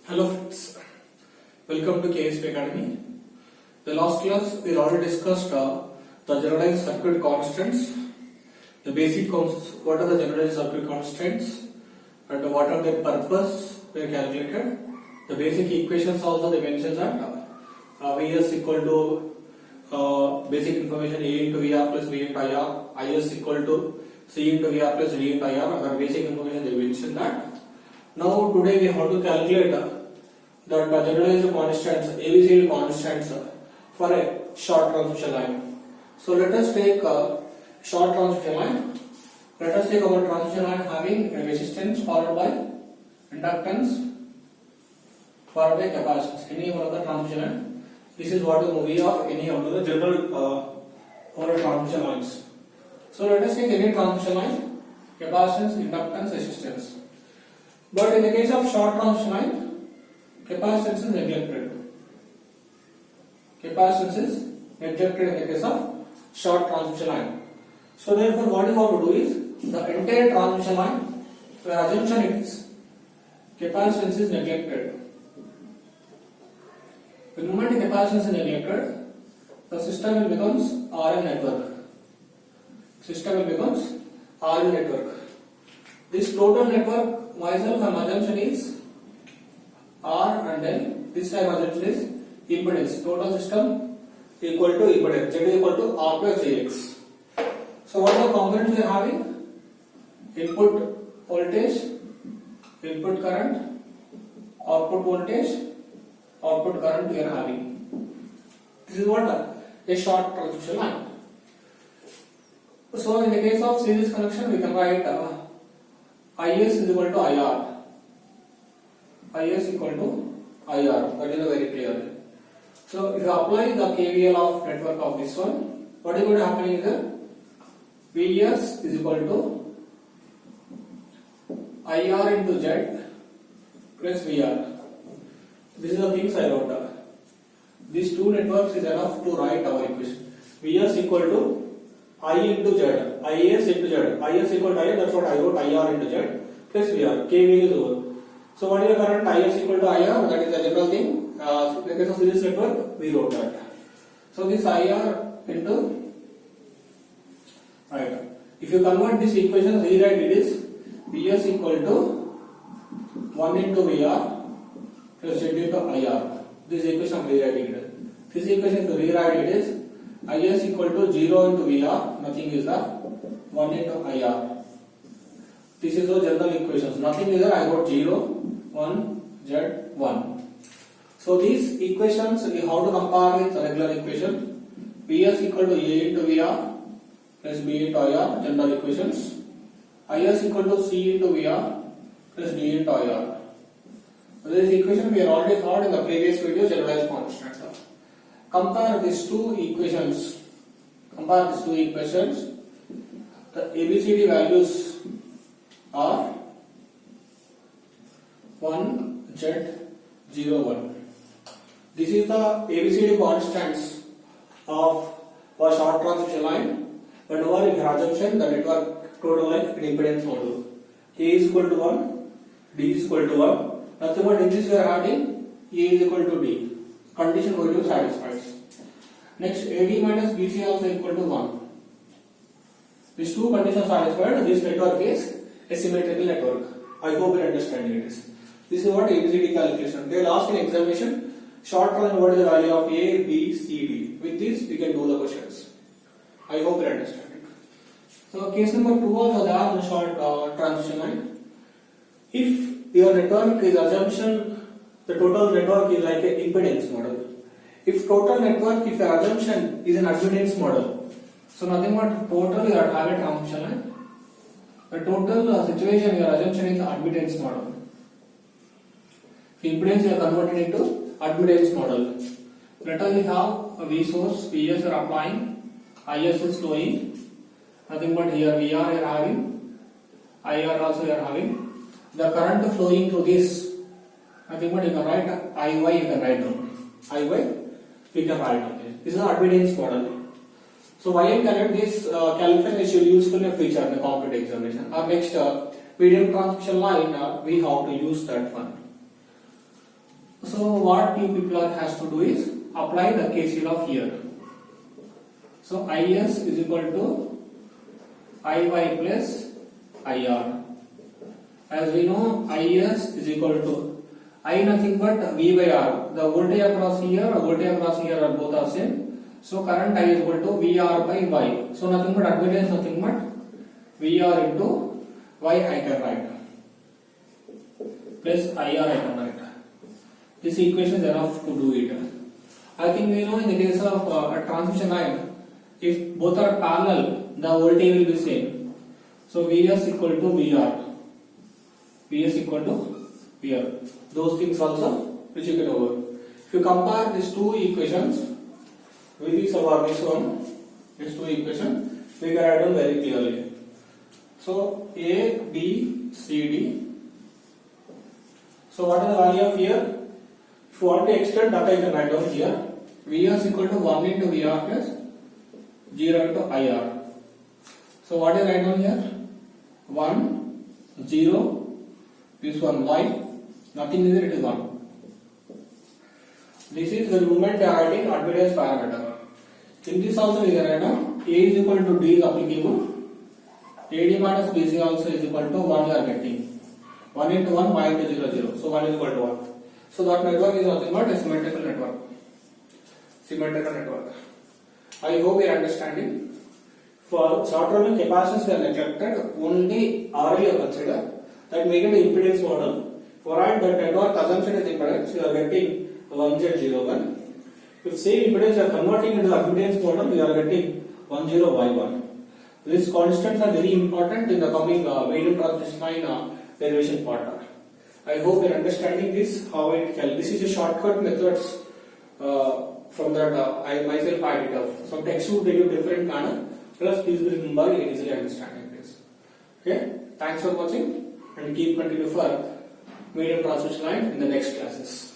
Hello friends, welcome to KSP Academy. The last class we already discussed the generalized circuit constants, the basic concepts, what are the generalized circuit constants and what are their purpose we calculated. The basic equations also they mentioned that Vs equal to basic information A into Vr plus V into IR, Is equal to C into Vr plus D into IR, other basic information they mentioned that. Now today we have to calculate the generalized constants, ABCD constants for a short transmission line. So let us take a short transmission line. Let us take our transmission line having a resistance followed by inductance followed by capacitance. Any one of the transmission line. This is what the movie of any of the general transmission lines. So let us take any transmission line, capacitance, inductance, resistance. But in the case of short transmission line, capacitance is neglected. Capacitance is neglected in the case of short transmission line. So therefore, what you have to do is the entire transmission line, the assumption is capacitance is neglected. The moment capacitance is neglected, the system will becomes RL network. System will becomes RL network. This total network myself and assumption is R and then this time assumption is impedance. Total system equal to impedance. Z equal to R plus Jx. So what are the components we are having? Input voltage, input current, output voltage, output current we are having. This is what a short transmission line. So in the case of series connection, we can write Is is equal to IR. Is equal to IR. That is very clear. So if you apply the KVL of network of this one, what is going to happen is that Vs is equal to IR into Z plus Vr. This is the things I wrote. These two networks is enough to write our equation. Vs equal to I into Z, Is into Z, Is equal to I, that's what I wrote, IR into Z plus Vr, KVL is over. So what is the current? Is equal to IR, that is the general thing. In the case of series network, we wrote that. So this IR into, right. If you convert this equation, rewrite it is Vs equal to 1 into Vr plus Z into IR. This equation rewriting it. This equation to rewrite it is Is equal to 0 into Vr, nothing is there, 1 into IR. This is the general equations, nothing is there, I got 0, 1, Z, 1. So these equations we have to compare with the regular equation. Vs equal to A into Vr plus B into IR, general equations. Is equal to C into Vr plus D into IR. This equation we have already heard in the previous video, generalized constants. Compare these two equations. The ABCD values are 1, Z, 0, 1. This is the ABCD constants of a short transmission line. Whenever you have assumption, the network total like an impedance model. A is equal to 1, D is equal to 1. Nothing but in this we are having A is equal to D. Condition going to satisfies. Next, AD minus BC also equal to 1. These two conditions satisfied, this network is a symmetrical network. I hope you are understanding it is. This is what ABCD calculation. They will ask in examination, short run what is the value of A, B, C, D. With this we can do the questions. I hope you are understanding. So case number 2 also they are in short transmission line. If your network is assumption, the total network is like an impedance model. If total network, if your assumption is an admittance model, so nothing but total you have a transmission line. The total situation your assumption is admittance model. Impedance you are converted into admittance model. Let us have a V source, Vs you are applying, Is is flowing, nothing but here Vr you are having, IR also you are having. The current flowing through this, nothing but you can write Iy, you can write down. Iy, we can write down. This is an admittance model. So why I connect this calculation is useful in future in the competitive examination. Our next medium transmission line, we have to use that one. So what you people has to do is apply the KCL of here. So IS is equal to IY plus IR. As we know, IS is equal to I nothing but V by R. The voltage across here or voltage across here are both are same. So current I is equal to VR by Y. So nothing but admittance, nothing but VR into Y I can write plus IR I can write. This equation is enough to do it. I think we know in the case of a transmission line, if both are parallel, the voltage will be same. So Vs equal to VR. Vs equal to VR. Those things also we check it over. If you compare these two equations with this or this one, these two equations, we can write down very clearly. So A, B, C, D. So what is the value of here? If you want to extend that, I can write down here. Vs equal to 1 into VR plus 0 into IR. So what is write down here? 1, 0, this one Y, nothing is there, it is 1. This is the moment they are writing admittance parameter. In this also we can write down A is equal to D is applicable. AD minus BC also is equal to 1 you are getting. 1 into 1, Y into 0, 0. So 1 is equal to 1. So that network is nothing but a symmetrical network. Symmetrical network. I hope you are understanding. For short run capacitance we are neglected, only RL you consider. That make it an impedance model. For that network assumption is impedance, you are getting 1Z01. If same impedance you are converting into admittance model, you are getting 10Y1. These constants are very important in the coming medium transmission line derivation part. I hope you are understanding this, how it can. This is a shortcut methods from that I myself added up. Some text would give different manner. Plus, please remember you easily understanding this. Okay, thanks for watching and keep continue for medium transmission line in the next classes.